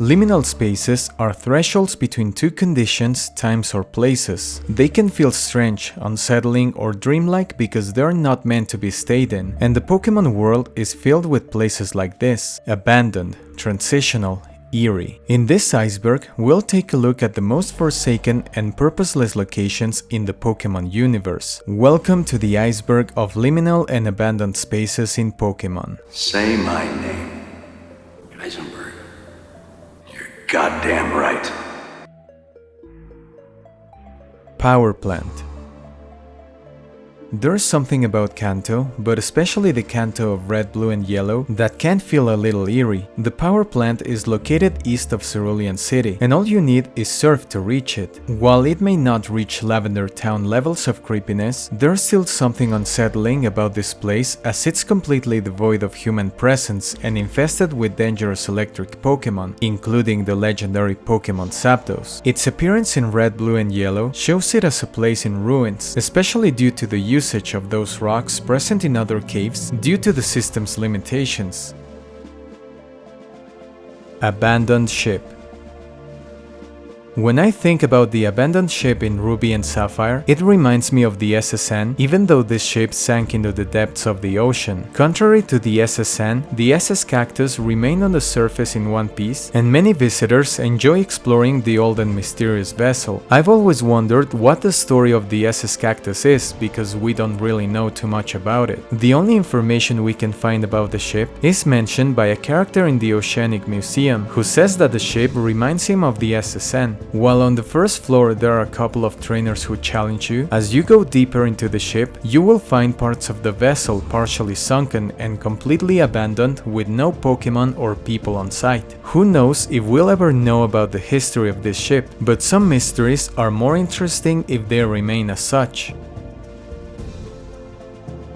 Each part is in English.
Liminal spaces are thresholds between two conditions, times or places. They can feel strange, unsettling or dreamlike because they're not meant to be stayed in, and the Pokémon world is filled with places like this: abandoned, transitional, eerie. In this iceberg, we'll take a look at the most forsaken and purposeless locations in the Pokémon universe. Welcome to the iceberg of liminal and abandoned spaces in Pokémon. Say my name, Iceberg. Goddamn right. Power plant. There's something about Kanto, but especially the Kanto of red, blue and yellow, that can feel a little eerie. The power plant is located east of Cerulean City, and all you need is surf to reach it. While it may not reach Lavender Town levels of creepiness, there's still something unsettling about this place, as it's completely devoid of human presence and infested with dangerous electric Pokémon, including the legendary Pokémon Zapdos. Its appearance in red, blue and yellow shows it as a place in ruins, especially due to the usage of those rocks present in other caves due to the system's limitations. Abandoned ship. When I think about the abandoned ship in Ruby and Sapphire, it reminds me of the SSN, even though this ship sank into the depths of the ocean. Contrary to the SSN, the SS Cactus remained on the surface in one piece, and many visitors enjoy exploring the old and mysterious vessel. I've always wondered what the story of the SS Cactus is, because we don't really know too much about it. The only information we can find about the ship is mentioned by a character in the Oceanic Museum, who says that the ship reminds him of the SSN. While on the first floor there are a couple of trainers who challenge you, as you go deeper into the ship, you will find parts of the vessel partially sunken and completely abandoned with no Pokémon or people on site. Who knows if we'll ever know about the history of this ship, but some mysteries are more interesting if they remain as such.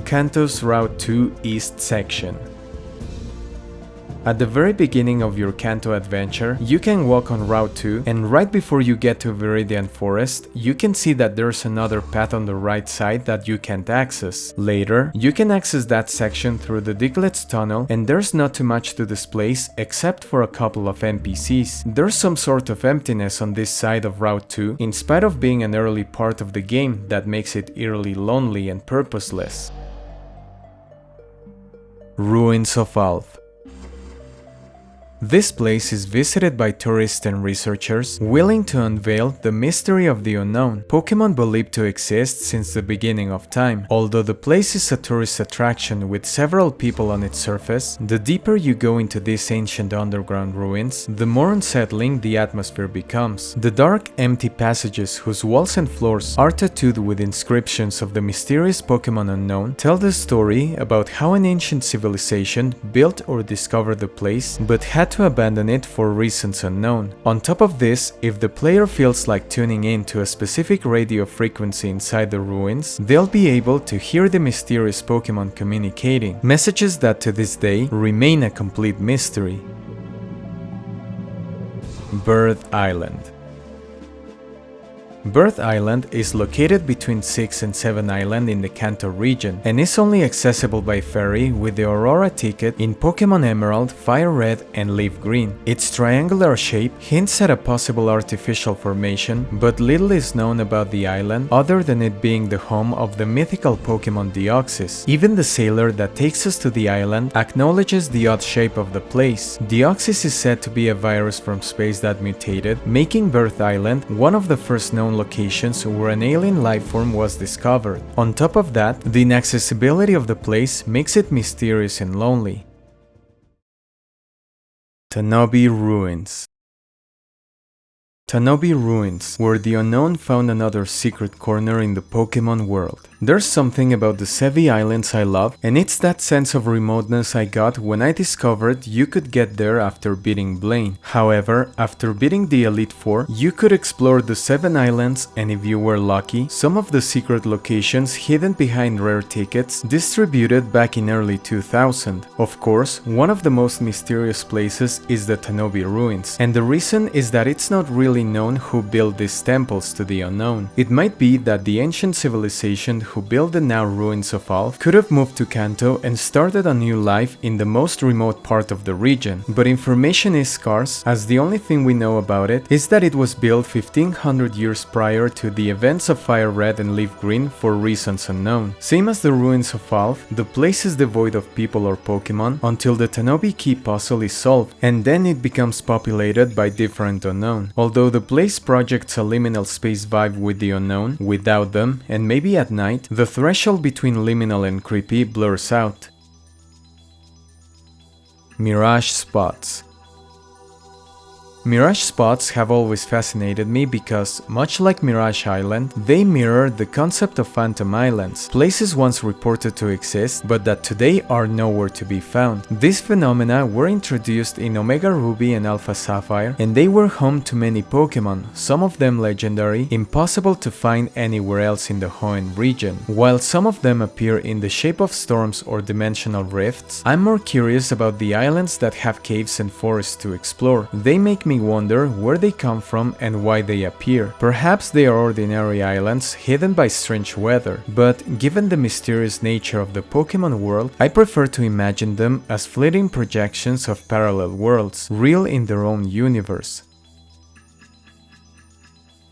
Kanto's Route 2 East Section. At the very beginning of your Kanto adventure, you can walk on Route 2, and right before you get to Viridian Forest, you can see that there's another path on the right side that you can't access. Later, you can access that section through the Diglett's Tunnel, and there's not too much to this place except for a couple of NPCs. There's some sort of emptiness on this side of Route 2, in spite of being an early part of the game that makes it eerily lonely and purposeless. Ruins of Alph. This place is visited by tourists and researchers willing to unveil the mystery of the unknown, Pokémon believed to exist since the beginning of time. Although the place is a tourist attraction with several people on its surface, the deeper you go into these ancient underground ruins, the more unsettling the atmosphere becomes. The dark, empty passages whose walls and floors are tattooed with inscriptions of the mysterious Pokémon unknown tell the story about how an ancient civilization built or discovered the place but had to abandon it for reasons unknown. On top of this, if the player feels like tuning in to a specific radio frequency inside the ruins, they'll be able to hear the mysterious Pokémon communicating, messages that to this day remain a complete mystery. Bird Island. Bird Island is located between 6 and 7 Island in the Kanto region and is only accessible by ferry with the Aurora ticket in Pokémon Emerald, Fire Red and Leaf Green. Its triangular shape hints at a possible artificial formation, but little is known about the island other than it being the home of the mythical Pokémon Deoxys. Even the sailor that takes us to the island acknowledges the odd shape of the place. Deoxys is said to be a virus from space that mutated, making Bird Island one of the first known locations where an alien lifeform was discovered. On top of that, the inaccessibility of the place makes it mysterious and lonely. Tanoby Ruins. Tanoby Ruins, where the Unown found another secret corner in the Pokémon world. There's something about the Sevi Islands I love, and it's that sense of remoteness I got when I discovered you could get there after beating Blaine. However, after beating the Elite Four, you could explore the 7 islands and if you were lucky, some of the secret locations hidden behind rare tickets distributed back in early 2000. Of course, one of the most mysterious places is the Tanoby Ruins, and the reason is that it's not really known who built these temples to the Unown. It might be that the ancient civilization who built the now ruins of Alph could have moved to Kanto and started a new life in the most remote part of the region, but information is scarce, as the only thing we know about it is that it was built 1500 years prior to the events of Fire Red and Leaf Green for reasons unknown. Same as the ruins of Alph, the place is devoid of people or Pokémon until the Tanoby key puzzle is solved, and then it becomes populated by different Unown. Although the place projects a liminal space vibe with the Unown, without them, and maybe at night, the threshold between liminal and creepy blurs out. Mirage spots. Mirage spots have always fascinated me because, much like Mirage Island, they mirror the concept of phantom islands, places once reported to exist but that today are nowhere to be found. These phenomena were introduced in Omega Ruby and Alpha Sapphire, and they were home to many Pokémon, some of them legendary, impossible to find anywhere else in the Hoenn region. While some of them appear in the shape of storms or dimensional rifts, I'm more curious about the islands that have caves and forests to explore. They make me wonder where they come from and why they appear. Perhaps they are ordinary islands hidden by strange weather, but given the mysterious nature of the Pokémon world, I prefer to imagine them as fleeting projections of parallel worlds, real in their own universe.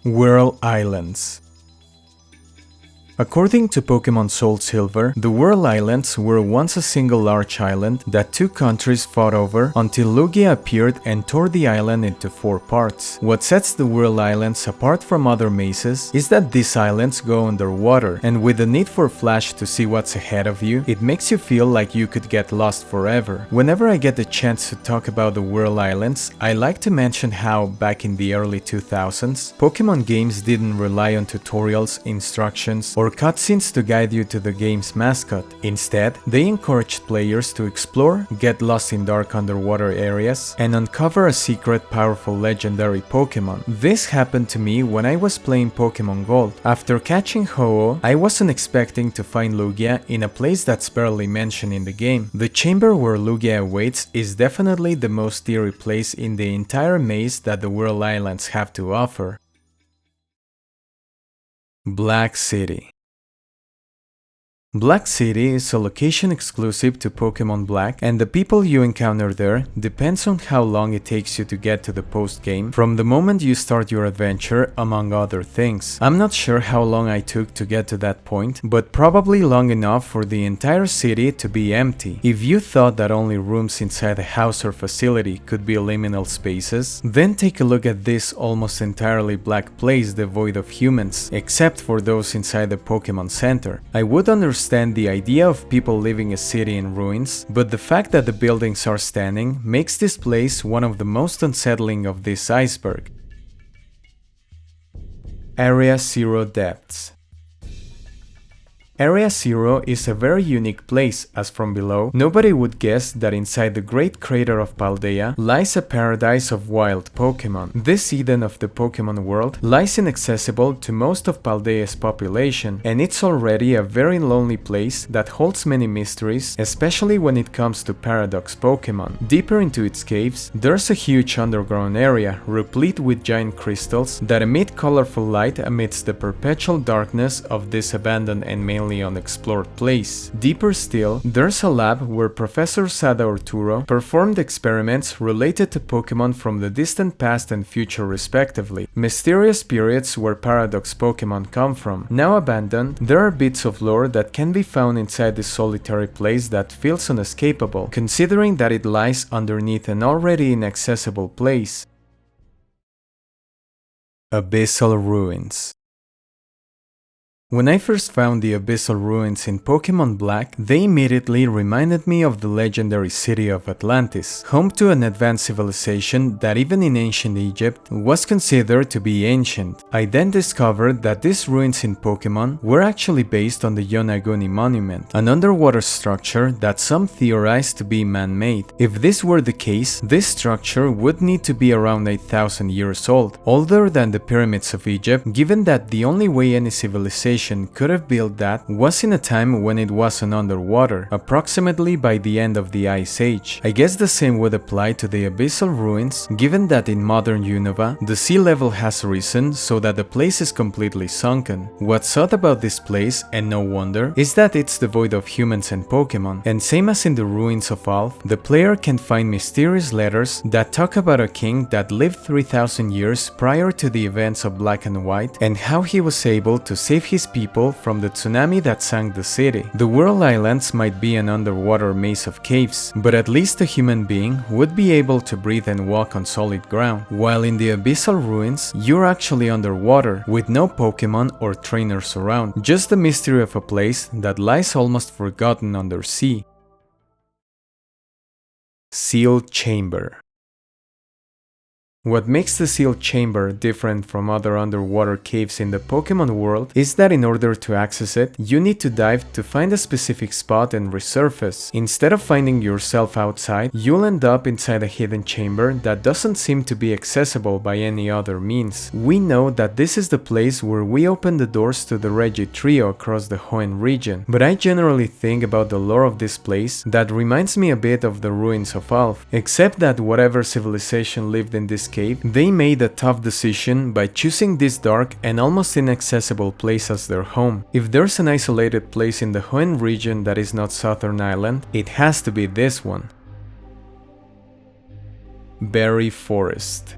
Whirl Islands. According to Pokémon Soul Silver, the Whirl Islands were once a single large island that two countries fought over until Lugia appeared and tore the island into 4 parts. What sets the Whirl Islands apart from other mazes is that these islands go underwater, and with the need for Flash to see what's ahead of you, it makes you feel like you could get lost forever. Whenever I get the chance to talk about the Whirl Islands, I like to mention how, back in the early 2000s, Pokémon games didn't rely on tutorials, instructions, or cutscenes to guide you to the game's mascot. Instead, they encouraged players to explore, get lost in dark underwater areas, and uncover a secret, powerful legendary Pokémon. This happened to me when I was playing Pokémon Gold. After catching Ho-Oh, I wasn't expecting to find Lugia in a place that's barely mentioned in the game. The chamber where Lugia awaits is definitely the most eerie place in the entire maze that the Whirl Islands have to offer. Black City. Black City is a location exclusive to Pokémon Black, and the people you encounter there depends on how long it takes you to get to the post-game from the moment you start your adventure, among other things. I'm not sure how long I took to get to that point, but probably long enough for the entire city to be empty. If you thought that only rooms inside a house or facility could be liminal spaces, then take a look at this almost entirely black place devoid of humans, except for those inside the Pokémon Center. I would understand the idea of people living a city in ruins, but the fact that the buildings are standing makes this place one of the most unsettling of this iceberg. Area 0 Depths. Area 0 is a very unique place, as from below, nobody would guess that inside the great crater of Paldea lies a paradise of wild Pokémon. This Eden of the Pokémon world lies inaccessible to most of Paldea's population, and it's already a very lonely place that holds many mysteries, especially when it comes to Paradox Pokémon. Deeper into its caves, there's a huge underground area, replete with giant crystals that emit colorful light amidst the perpetual darkness of this abandoned and mainly unexplored place. Deeper still, there's a lab where Professor Sada Arturo performed experiments related to Pokémon from the distant past and future respectively. Mysterious periods where Paradox Pokémon come from. Now abandoned, there are bits of lore that can be found inside this solitary place that feels unescapable, considering that it lies underneath an already inaccessible place. Abyssal Ruins. When I first found the Abyssal Ruins in Pokémon Black, they immediately reminded me of the legendary city of Atlantis, home to an advanced civilization that even in ancient Egypt was considered to be ancient. I then discovered that these ruins in Pokémon were actually based on the Yonaguni Monument, an underwater structure that some theorized to be man-made. If this were the case, this structure would need to be around 8,000 years old, older than the pyramids of Egypt, given that the only way any civilization civilization could have built that was in a time when it wasn't underwater, approximately by the end of the Ice Age. I guess the same would apply to the abyssal ruins, given that in modern Unova, the sea level has risen so that the place is completely sunken. What's odd about this place, and no wonder, is that it's devoid of humans and Pokémon, and same as in the ruins of Alph, the player can find mysterious letters that talk about a king that lived 3000 years prior to the events of Black and White, and how he was able to save his people from the tsunami that sank the city. The World Islands might be an underwater maze of caves, but at least a human being would be able to breathe and walk on solid ground, while in the abyssal ruins, you're actually underwater, with no Pokémon or trainers around, just the mystery of a place that lies almost forgotten under sea. Sealed Chamber. What makes the sealed chamber different from other underwater caves in the Pokémon world is that in order to access it, you need to dive to find a specific spot and resurface. Instead of finding yourself outside, you'll end up inside a hidden chamber that doesn't seem to be accessible by any other means. We know that this is the place where we open the doors to the Regi trio across the Hoenn region, but I generally think about the lore of this place that reminds me a bit of the ruins of Alph, except that whatever civilization lived in this cave, they made a tough decision by choosing this dark and almost inaccessible place as their home. If there's an isolated place in the Hoenn region that is not Southern Island, it has to be this one. Berry Forest.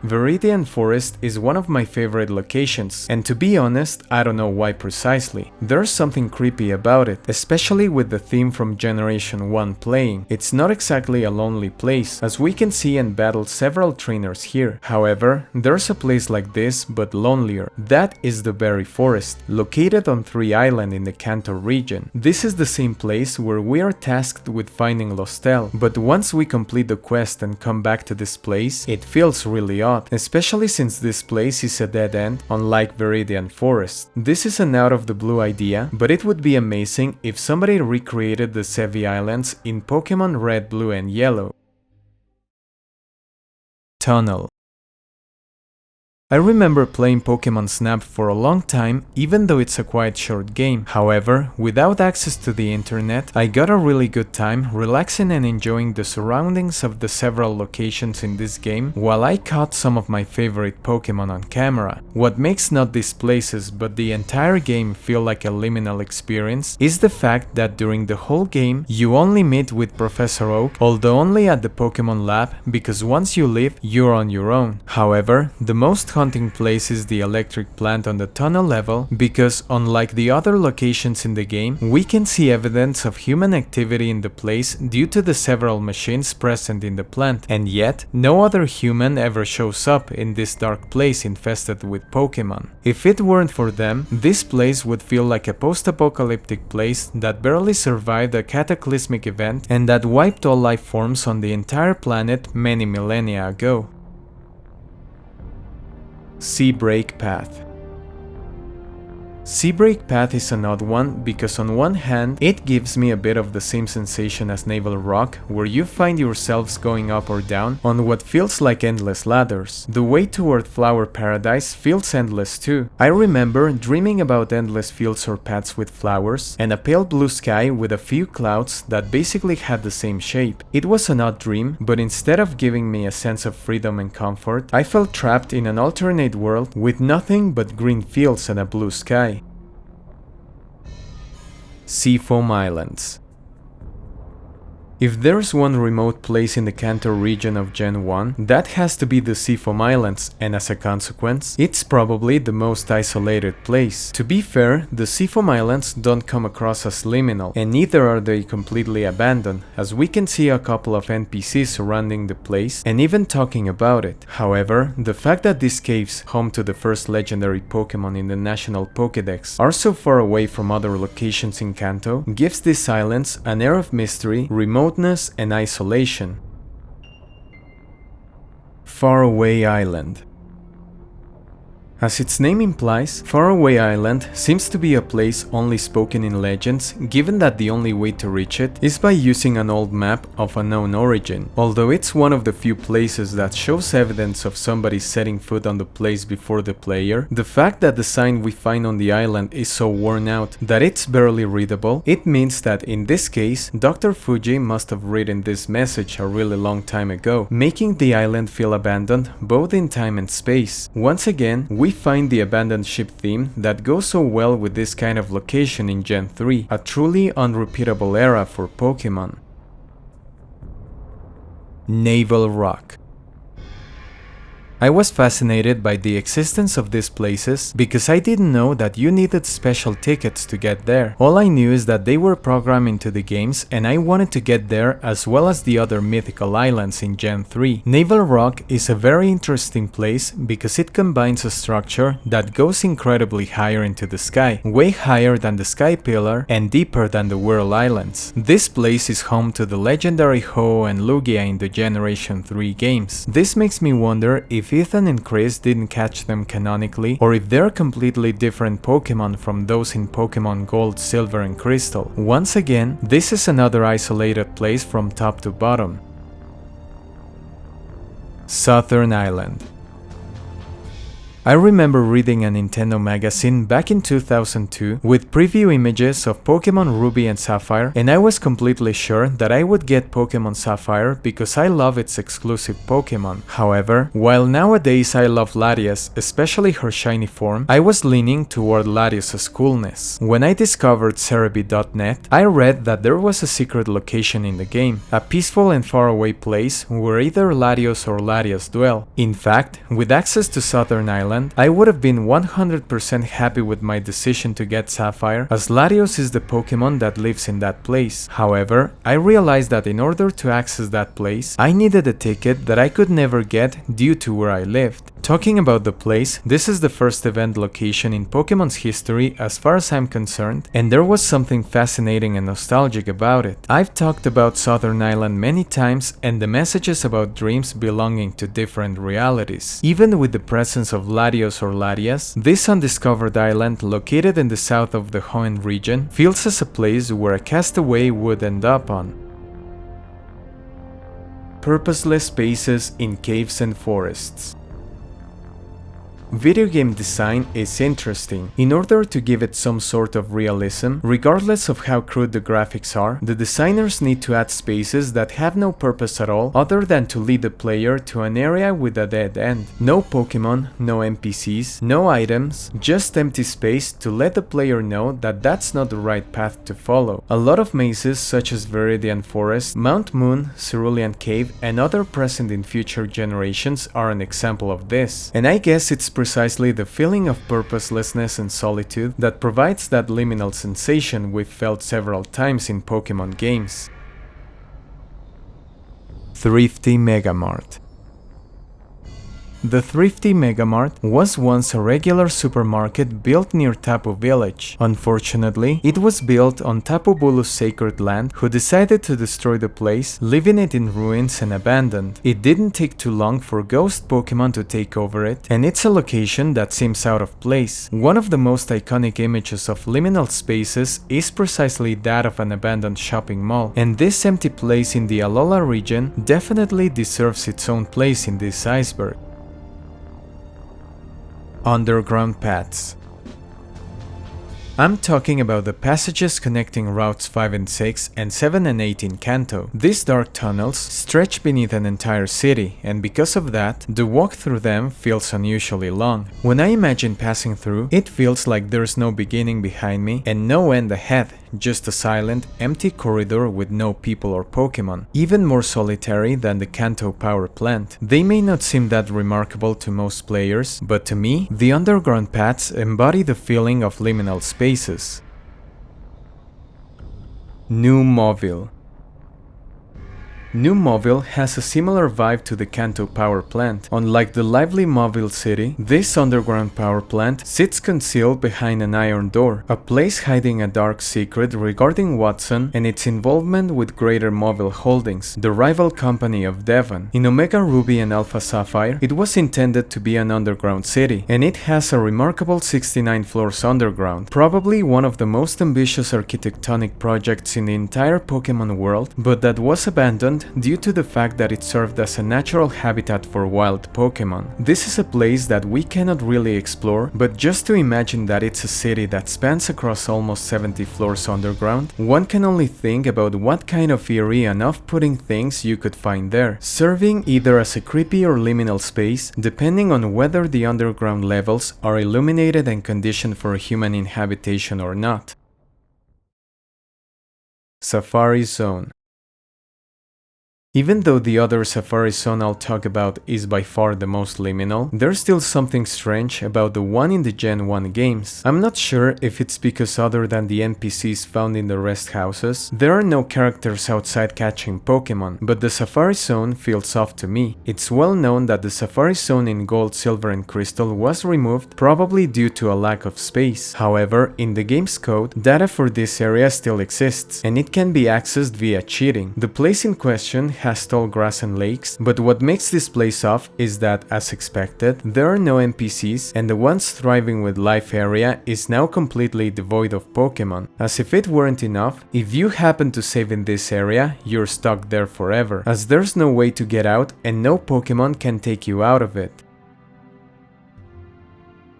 Viridian Forest is one of my favorite locations, and to be honest, I don't know why precisely. There's something creepy about it, especially with the theme from Generation 1 playing. It's not exactly a lonely place, as we can see and battle several trainers here. However, there's a place like this, but lonelier. That is the Berry Forest, located on 3 Island in the Kanto region. This is the same place where we are tasked with finding Lostel, but once we complete the quest and come back to this place, it feels really odd, especially since this place is a dead end, unlike Viridian Forest. This is an out-of-the-blue idea, but it would be amazing if somebody recreated the Sevi Islands in Pokémon Red, Blue and Yellow. Tunnel. I remember playing Pokémon Snap for a long time, even though it's a quite short game. However, without access to the internet, I got a really good time relaxing and enjoying the surroundings of the several locations in this game while I caught some of my favorite Pokémon on camera. What makes not these places but the entire game feel like a liminal experience is the fact that during the whole game you only meet with Professor Oak, although only at the Pokémon Lab, because once you leave, you're on your own. However, the most hunting place is the electric plant on the tunnel level, because unlike the other locations in the game, we can see evidence of human activity in the place due to the several machines present in the plant, and yet no other human ever shows up in this dark place infested with Pokémon. If it weren't for them, this place would feel like a post-apocalyptic place that barely survived a cataclysmic event and that wiped all life forms on the entire planet many millennia ago. Seabreak Path. Seabreak Path is an odd one because on one hand, it gives me a bit of the same sensation as Navel Rock, where you find yourselves going up or down on what feels like endless ladders. The way toward Flower Paradise feels endless too. I remember dreaming about endless fields or paths with flowers, and a pale blue sky with a few clouds that basically had the same shape. It was an odd dream, but instead of giving me a sense of freedom and comfort, I felt trapped in an alternate world with nothing but green fields and a blue sky. Seafoam Islands. If there's one remote place in the Kanto region of Gen 1, that has to be the Seafoam Islands, and as a consequence, it's probably the most isolated place. To be fair, the Seafoam Islands don't come across as liminal, and neither are they completely abandoned, as we can see a couple of NPCs surrounding the place and even talking about it. However, the fact that these caves, home to the first legendary Pokémon in the National Pokédex, are so far away from other locations in Kanto gives these islands an air of mystery, remoteness, and isolation. Faraway Island. As its name implies, Faraway Island seems to be a place only spoken in legends, given that the only way to reach it is by using an old map of unknown origin. Although it's one of the few places that shows evidence of somebody setting foot on the place before the player, the fact that the sign we find on the island is so worn out that it's barely readable, it means that in this case, Dr. Fuji must have written this message a really long time ago, making the island feel abandoned both in time and space. Once again, we find the abandoned ship theme that goes so well with this kind of location in Gen 3, a truly unrepeatable era for Pokémon. Navel Rock. I was fascinated by the existence of these places because I didn't know that you needed special tickets to get there. All I knew is that they were programmed into the games and I wanted to get there as well as the other mythical islands in Gen 3. Navel Rock is a very interesting place because it combines a structure that goes incredibly higher into the sky, way higher than the Sky Pillar and deeper than the Whirl Islands. This place is home to the legendary Ho and Lugia in the Generation 3 games. This makes me wonder if Ethan and Chris didn't catch them canonically, or if they're completely different Pokémon from those in Pokémon Gold, Silver and Crystal. Once again, this is another isolated place from top to bottom. Southern Island. I remember reading a Nintendo magazine back in 2002 with preview images of Pokémon Ruby and Sapphire, and I was completely sure that I would get Pokémon Sapphire because I love its exclusive Pokémon. However, while nowadays I love Latias, especially her shiny form, I was leaning toward Latios' coolness. When I discovered Cerebi.net, I read that there was a secret location in the game, a peaceful and faraway place where either Latios or Latias dwell. In fact, with access to Southern Island, I would have been 100% happy with my decision to get Sapphire, as Latios is the Pokémon that lives in that place. However, I realized that in order to access that place, I needed a ticket that I could never get due to where I lived. Talking about the place, this is the first event location in Pokémon's history as far as I'm concerned, and there was something fascinating and nostalgic about it. I've talked about Southern Island many times and the messages about dreams belonging to different realities. Even with the presence of Latios or Latias, this undiscovered island located in the south of the Hoenn region feels as a place where a castaway would end up on. Purposeless spaces in caves and forests. Video game design is interesting. In order to give it some sort of realism, regardless of how crude the graphics are, the designers need to add spaces that have no purpose at all other than to lead the player to an area with a dead end. No Pokémon, no NPCs, no items, just empty space to let the player know that that's not the right path to follow. A lot of mazes such as Viridian Forest, Mount Moon, Cerulean Cave and other present in future generations are an example of this. And I guess it's precisely the feeling of purposelessness and solitude that provides that liminal sensation we've felt several times in Pokémon games. Thrifty Megamart. The Thrifty Megamart was once a regular supermarket built near Tapu Village. Unfortunately, it was built on Tapu Bulu's sacred land, who decided to destroy the place, leaving it in ruins and abandoned. It didn't take too long for ghost Pokémon to take over it, and it's a location that seems out of place. One of the most iconic images of liminal spaces is precisely that of an abandoned shopping mall, and this empty place in the Alola region definitely deserves its own place in this iceberg. Underground paths. I'm talking about the passages connecting routes 5 and 6 and 7 and 8 in Kanto. These dark tunnels stretch beneath an entire city, and because of that, the walk through them feels unusually long. When I imagine passing through, it feels like there's no beginning behind me and no end ahead, just a silent, empty corridor with no people or Pokémon, even more solitary than the Kanto power plant. They may not seem that remarkable to most players, but to me, the underground paths embody the feeling of liminal spaces. New Mauville. New Mauville has a similar vibe to the Kanto power plant. Unlike the lively Mauville city, this underground power plant sits concealed behind an iron door, a place hiding a dark secret regarding Watson and its involvement with Greater Mauville Holdings, the rival company of Devon. In Omega Ruby and Alpha Sapphire, it was intended to be an underground city, and it has a remarkable 69 floors underground, probably one of the most ambitious architectonic projects in the entire Pokémon world, but that was abandoned due to the fact that it served as a natural habitat for wild Pokémon. This is a place that we cannot really explore, but just to imagine that it's a city that spans across almost 70 floors underground, one can only think about what kind of eerie and off-putting things you could find there, serving either as a creepy or liminal space, depending on whether the underground levels are illuminated and conditioned for human inhabitation or not. Safari Zone. Even though the other Safari Zone I'll talk about is by far the most liminal, there's still something strange about the one in the Gen 1 games. I'm not sure if it's because other than the NPCs found in the rest houses, there are no characters outside catching Pokémon, but the Safari Zone feels off to me. It's well known that the Safari Zone in Gold, Silver and Crystal was removed, probably due to a lack of space. However, in the game's code, data for this area still exists, and it can be accessed via cheating. The place in question has tall grass and lakes, but what makes this place off is that, as expected, there are no NPCs and the once thriving with life area is now completely devoid of Pokémon. As if it weren't enough, if you happen to save in this area, you're stuck there forever, as there's no way to get out and no Pokémon can take you out of it.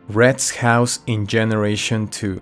Red's house in Generation 2.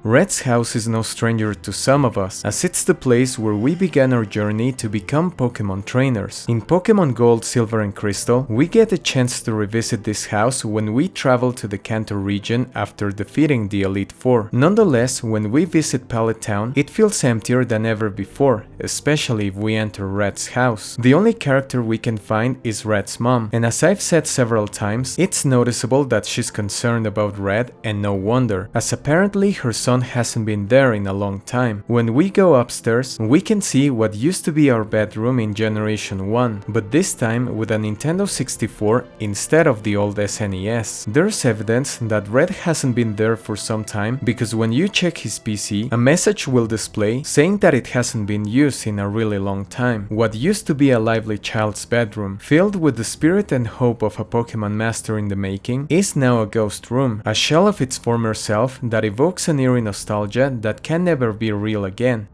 Red's house is no stranger to some of us, as it's the place where we began our journey to become Pokémon trainers. In Pokémon Gold, Silver and Crystal, we get a chance to revisit this house when we travel to the Kanto region after defeating the Elite Four. Nonetheless, when we visit Pallet Town, it feels emptier than ever before, especially if we enter Red's house. The only character we can find is Red's mom, and as I've said several times, it's noticeable that she's concerned about Red, and no wonder, as apparently her son hasn't been there in a long time. When we go upstairs, we can see what used to be our bedroom in Generation 1, but this time with a Nintendo 64 instead of the old SNES. There's evidence that Red hasn't been there for some time, because when you check his PC, a message will display saying that it hasn't been used in a really long time. What used to be a lively child's bedroom, filled with the spirit and hope of a Pokémon master in the making, is now a ghost room, a shell of its former self that evokes an eerie nostalgia that can never be real again.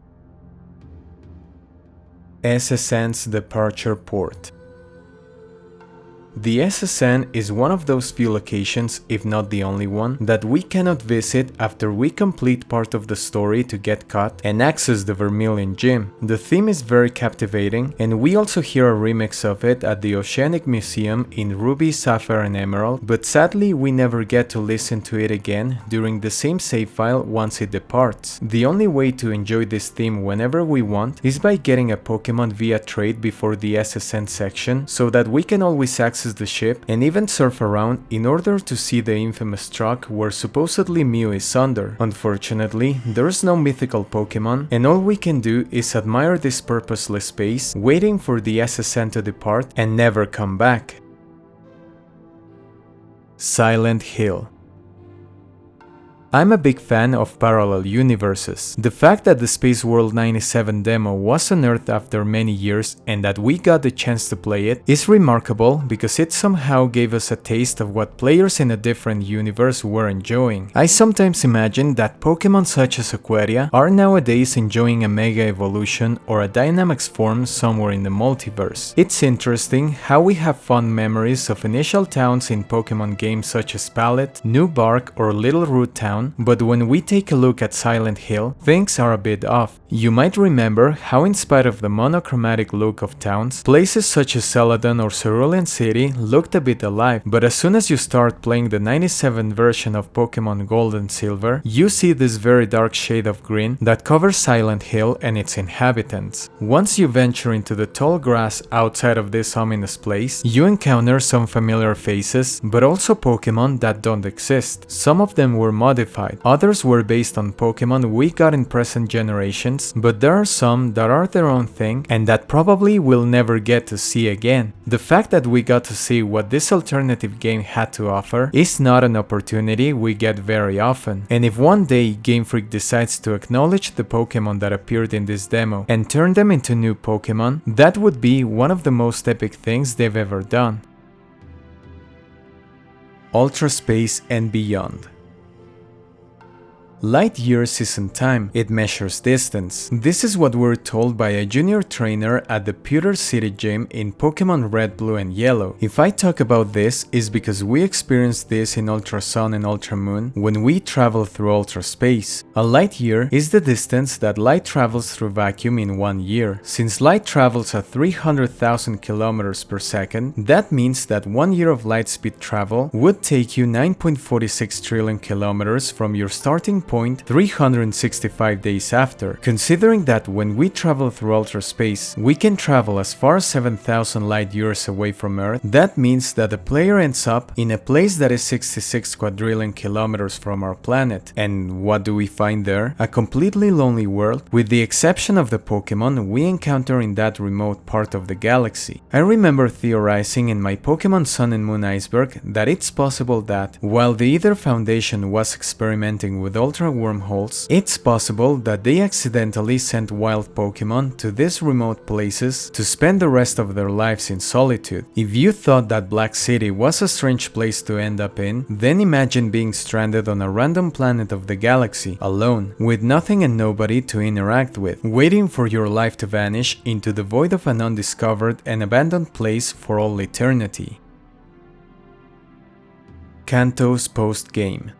SSN's departure port. The SSN is one of those few locations, if not the only one, that we cannot visit after we complete part of the story to get caught and access the Vermilion Gym. The theme is very captivating, and we also hear a remix of it at the Oceanic Museum in Ruby, Sapphire and Emerald, but sadly we never get to listen to it again during the same save file once it departs. The only way to enjoy this theme whenever we want is by getting a Pokémon via trade before the SSN section, so that we can always access the ship and even surf around in order to see the infamous truck where supposedly Mew is under. Unfortunately, there's no mythical Pokémon, and all we can do is admire this purposeless space, waiting for the SSN to depart and never come back. Silent Hill. I'm a big fan of parallel universes. The fact that the Space World 97 demo was unearthed after many years and that we got the chance to play it is remarkable because it somehow gave us a taste of what players in a different universe were enjoying. I sometimes imagine that Pokémon such as Aquaria are nowadays enjoying a Mega Evolution or a Dynamax form somewhere in the multiverse. It's interesting how we have fond memories of initial towns in Pokémon games such as Pallet, New Bark or Little Root Town, but when we take a look at Silent Hill, things are a bit off. You might remember how in spite of the monochromatic look of towns, places such as Celadon or Cerulean City looked a bit alive, but as soon as you start playing the 97 version of Pokémon Gold and Silver, you see this very dark shade of green that covers Silent Hill and its inhabitants. Once you venture into the tall grass outside of this ominous place, you encounter some familiar faces, but also Pokémon that don't exist. Some of them were modified modified. Others were based on Pokémon we got in present generations, but there are some that are their own thing and that probably we'll never get to see again. The fact that we got to see what this alternative game had to offer is not an opportunity we get very often, and if one day Game Freak decides to acknowledge the Pokémon that appeared in this demo and turn them into new Pokémon, that would be one of the most epic things they've ever done. Ultra Space and Beyond. Light years isn't time, it measures distance. This is what we're told by a junior trainer at the Pewter City Gym in Pokémon Red, Blue and Yellow. If I talk about this, is because we experienced this in Ultra Sun and Ultra Moon when we travel through Ultra Space. A light year is the distance that light travels through vacuum in 1 year. Since light travels at 300,000 kilometers per second, that means that 1 year of light speed travel would take you 9.46 trillion kilometers from your starting point 365 days after. Considering that when we travel through ultra space, we can travel as far as 7,000 light years away from Earth, that means that the player ends up in a place that is 66 quadrillion kilometers from our planet. And what do we find there? A completely lonely world, with the exception of the Pokémon we encounter in that remote part of the galaxy. I remember theorizing in my Pokémon Sun and Moon Iceberg that it's possible that, while the Ether Foundation was experimenting with ultra wormholes, it's possible that they accidentally sent wild Pokémon to these remote places to spend the rest of their lives in solitude. If you thought that Black City was a strange place to end up in, then imagine being stranded on a random planet of the galaxy, alone, with nothing and nobody to interact with, waiting for your life to vanish into the void of an undiscovered and abandoned place for all eternity. Kanto's post-game.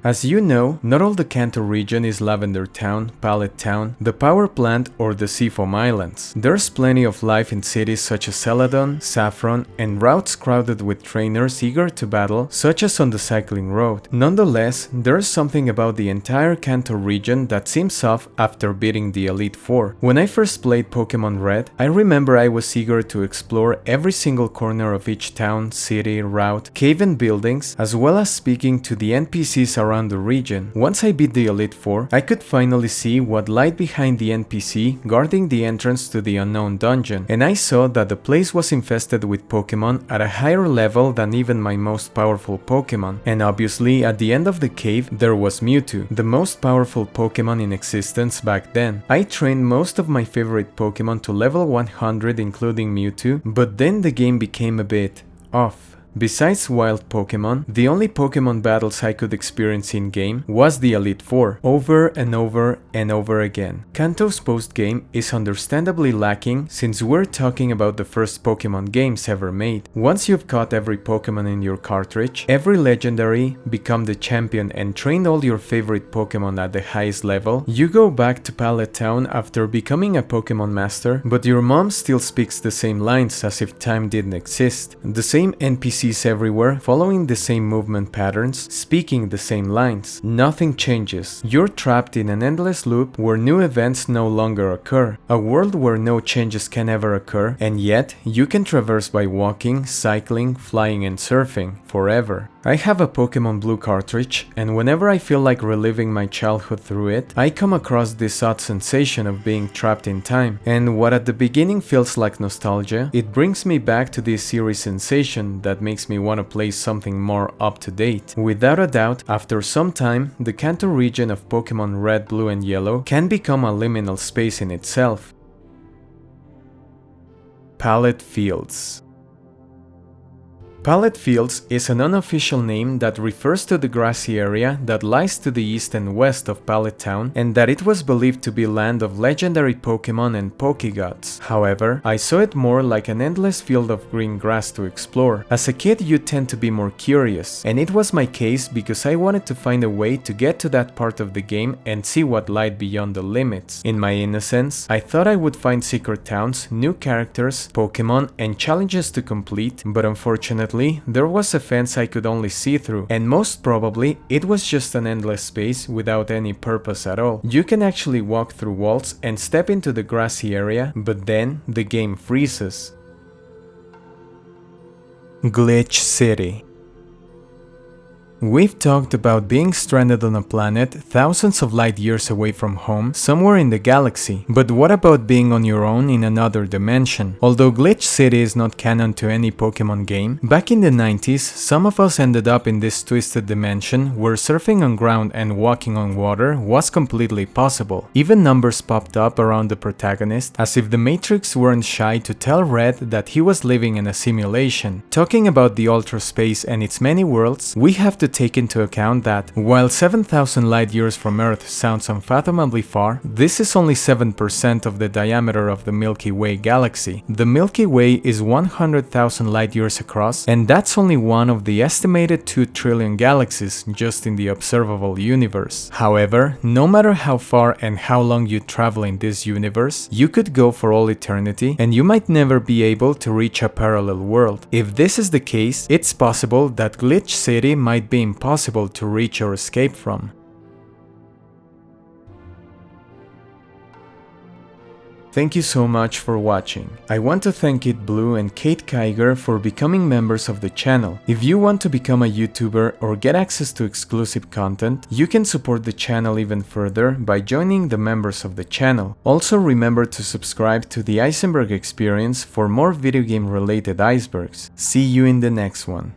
As you know, not all the Kanto region is Lavender Town, Pallet Town, the Power Plant or the Seafoam Islands. There's plenty of life in cities such as Celadon, Saffron, and routes crowded with trainers eager to battle, such as on the cycling road. Nonetheless, there's something about the entire Kanto region that seems off after beating the Elite Four. When I first played Pokémon Red, I remember I was eager to explore every single corner of each town, city, route, cave and buildings, as well as speaking to the NPCs around the region. Once I beat the Elite Four, I could finally see what lied behind the NPC guarding the entrance to the Unown dungeon, and I saw that the place was infested with Pokémon at a higher level than even my most powerful Pokémon. And obviously, at the end of the cave, there was Mewtwo, the most powerful Pokémon in existence back then. I trained most of my favorite Pokémon to level 100 including Mewtwo, but then the game became a bit off. Besides wild Pokémon, the only Pokémon battles I could experience in-game was the Elite Four, over and over and over again. Kanto's post-game is understandably lacking since we're talking about the first Pokémon games ever made. Once you've caught every Pokémon in your cartridge, every legendary, become the champion and trained all your favorite Pokémon at the highest level, you go back to Pallet Town after becoming a Pokémon master, but your mom still speaks the same lines as if time didn't exist. The same NPCs everywhere, following the same movement patterns, speaking the same lines. Nothing changes. You're trapped in an endless loop where new events no longer occur. A world where no changes can ever occur, and yet you can traverse by walking, cycling, flying and surfing forever. I have a Pokémon Blue cartridge, and whenever I feel like reliving my childhood through it, I come across this odd sensation of being trapped in time. And what at the beginning feels like nostalgia, it brings me back to this eerie sensation that makes me want to play something more up to date. Without a doubt, after some time, the Kanto region of Pokémon Red, Blue and Yellow can become a liminal space in itself. Pallet Fields. Pallet Fields is an unofficial name that refers to the grassy area that lies to the east and west of Pallet Town, and that it was believed to be land of legendary Pokémon and Pokégods. However, I saw it more like an endless field of green grass to explore. As a kid, you tend to be more curious, and it was my case because I wanted to find a way to get to that part of the game and see what lied beyond the limits. In my innocence, I thought I would find secret towns, new characters, Pokémon, and challenges to complete, but unfortunately, there was a fence I could only see through, and most probably it was just an endless space without any purpose at all. You can actually walk through walls and step into the grassy area, but then the game freezes. Glitch City. We've talked about being stranded on a planet thousands of light years away from home, somewhere in the galaxy, but what about being on your own in another dimension? Although Glitch City is not canon to any Pokémon game, back in the 90s, some of us ended up in this twisted dimension where surfing on ground and walking on water was completely possible. Even numbers popped up around the protagonist, as if the Matrix weren't shy to tell Red that he was living in a simulation. Talking about the Ultra Space and its many worlds, we have to take into account that, while 7,000 light years from Earth sounds unfathomably far, this is only 7% of the diameter of the Milky Way galaxy. The Milky Way is 100,000 light years across, and that's only one of the estimated 2 trillion galaxies just in the observable universe. However, no matter how far and how long you travel in this universe, you could go for all eternity, and you might never be able to reach a parallel world. If this is the case, it's possible that Glitch City might be impossible to reach or escape from. Thank you so much for watching. I want to thank It Blue and Kate Kiger for becoming members of the channel. If you want to become a YouTuber or get access to exclusive content, you can support the channel even further by joining the members of the channel. Also remember to subscribe to the Iceberg experience for more video game related icebergs. See you in the next one.